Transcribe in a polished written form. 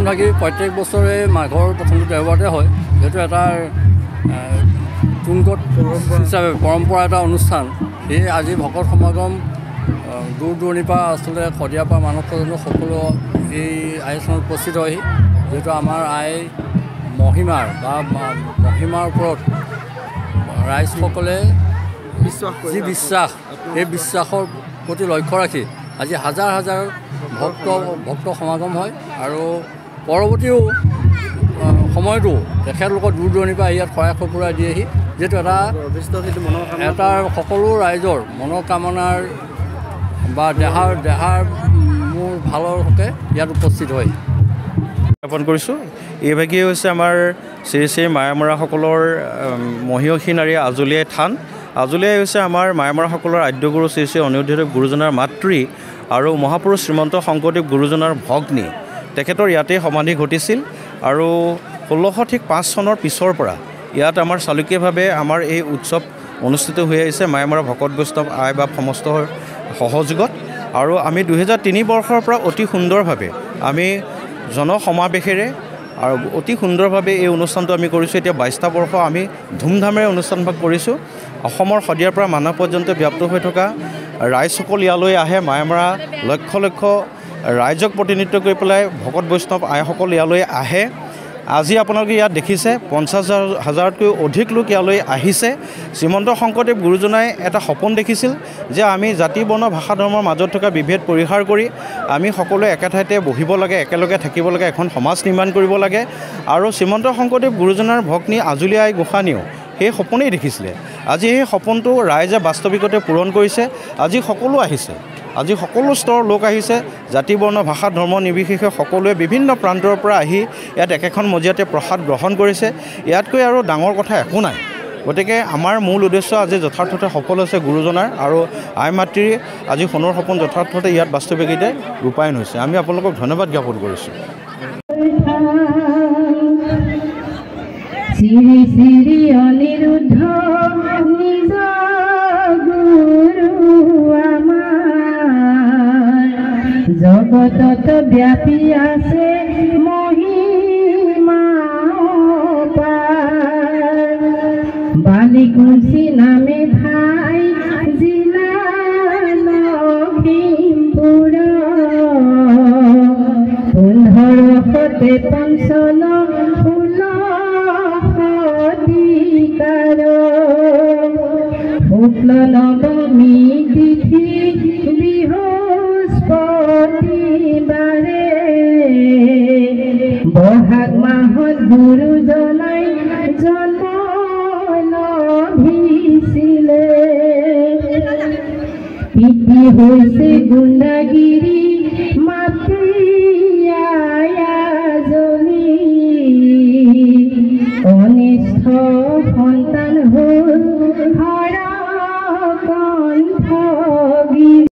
ভাগি প্ৰত্যেক বছৰে মাঘৰ প্ৰথমটো দেওবাৰতে হয়, যিহেতু এটা তুংগত হিচাপে পৰম্পৰা এটা অনুষ্ঠান। সেয়ে আজি ভকত সমাগম দূৰ দূৰণিৰ পৰা আচলতে শদিয়াৰ পৰা মানৱ পৰ্যন্ত সকলো এই আয়োজনত উপস্থিত হয়হি, যিহেতু আমাৰ আই মহিমাৰ ওপৰত ৰাইজসকলে যি বিশ্বাস, এই বিশ্বাসৰ প্ৰতি লক্ষ্য ৰাখি আজি হাজাৰ হাজাৰ ভক্ত সমাগম হয়। আৰু পৰৱৰ্তীও সময়তো তেখেতলোকৰ দূৰ দূৰণিৰ পৰা ইয়াত শৰাই সঁফুৰাই দিয়েহি, যিহেতু এটা সকলো ৰাইজৰ মনৰ কামনাৰ বা দেহাৰ মোৰ ভালৰ হকে ইয়াত উপস্থিত হয়। জ্ঞাপন কৰিছোঁ। এইভাগেই হৈছে আমাৰ শ্ৰী শ্ৰী মায়ামৰাসকলৰ মহিয়সী নাৰী আজলীয়াই থান। আজলীয়াই হৈছে আমাৰ মায়ামৰাসকলৰ আদ্যগুৰু শ্ৰী শ্ৰী অনিৰুদ্ধদেৱ গুৰুজনাৰ মাতৃ আৰু মহাপুৰুষ শ্ৰীমন্ত শংকৰদেৱ গুৰুজনাৰ ভগ্নী। তেখেতৰ ইয়াতেই সমাধি ঘটিছিল আৰু 1605 চনৰ পিছৰ পৰা ইয়াত আমাৰ চালুকীয়াভাৱে আমাৰ এই উৎসৱ অনুষ্ঠিত হৈ আহিছে মায়ামৰা ভকত বৈষ্ণৱ আই বা সমস্ত সহযোগত। আৰু আমি 2003 বৰ্ষৰ পৰা অতি সুন্দৰভাৱে আমি জনসমাৱেশেৰে আৰু অতি সুন্দৰভাৱে এই অনুষ্ঠানটো আমি কৰিছোঁ। এতিয়া 22টা বৰ্ষ আমি ধুমধামেৰে অনুষ্ঠানভাগ কৰিছোঁ। অসমৰ শদিয়াৰ পৰা মানৱ পৰ্যন্ত ব্যাপ্ত হৈ থকা ৰাইজসকল ইয়ালৈ আহে। মায়ামৰা লক্ষ লক্ষ ৰাইজক প্ৰতিনিধিত্ব কৰি পেলাই ভকত বৈষ্ণৱ আইসকল ইয়ালৈ আহে। আজি আপোনালোকে ইয়াত দেখিছে 50,000তকৈ অধিক লোক ইয়ালৈ আহিছে। শ্ৰীমন্ত শংকৰদেৱ গুৰুজনাই এটা সপোন দেখিছিল যে আমি জাতি বৰ্ণ ভাষা ধৰ্মৰ মাজত থকা বিভেদ পৰিহাৰ কৰি আমি সকলোৱে একে ঠাইতে বহিব লাগে, একেলগে থাকিব লাগে, এখন সমাজ নিৰ্মাণ কৰিব লাগে। আৰু শ্ৰীমন্ত শংকৰদেৱ গুৰুজনাৰ ভগ্নী আজলী আই গোসাঁনীয়েও সেই সপোনেই দেখিছিলে। আজি সেই সপোনটো ৰাইজে বাস্তৱিকতে পূৰণ কৰিছে। আজি সকলো আহিছে, আজি সকলো স্তৰৰ লোক আহিছে, জাতি বৰ্ণ ভাষা ধৰ্ম নিৰ্বিশেষে সকলোৱে বিভিন্ন প্ৰান্তৰ পৰা আহি ইয়াত একেখন মজিয়াতে প্ৰসাদ গ্ৰহণ কৰিছে। ইয়াতকৈ আৰু ডাঙৰ কথা একো নাই। গতিকে আমাৰ মূল উদ্দেশ্য আজি যথাৰ্থতে সফল হৈছে গুৰুজনাৰ আৰু আই মাতৃৰ আজি সোণৰ সপোন যথাৰ্থতে ইয়াত বাস্তৱিকতে ৰূপায়ণ হৈছে। আমি আপোনালোকক ধন্যবাদ জ্ঞাপন কৰিছোঁ। শ্ৰী শ্ৰী অনিৰুদ্ধ নিজ গুৰু আমাৰ, জগতত ব্যাপী আছে মহিমা অপাৰ। বালিকুঞ্চি নামে ঠাই জিলা লখিমপুৰ, 1553 চন 16 শুক্ল নৱমী তিথি বৃহস্পতিবাৰে, বহাগ মাহত গুৰুজনাই জন্ম লভিছিলে। পিতৃ হৈছে গুণ্ডাগিৰি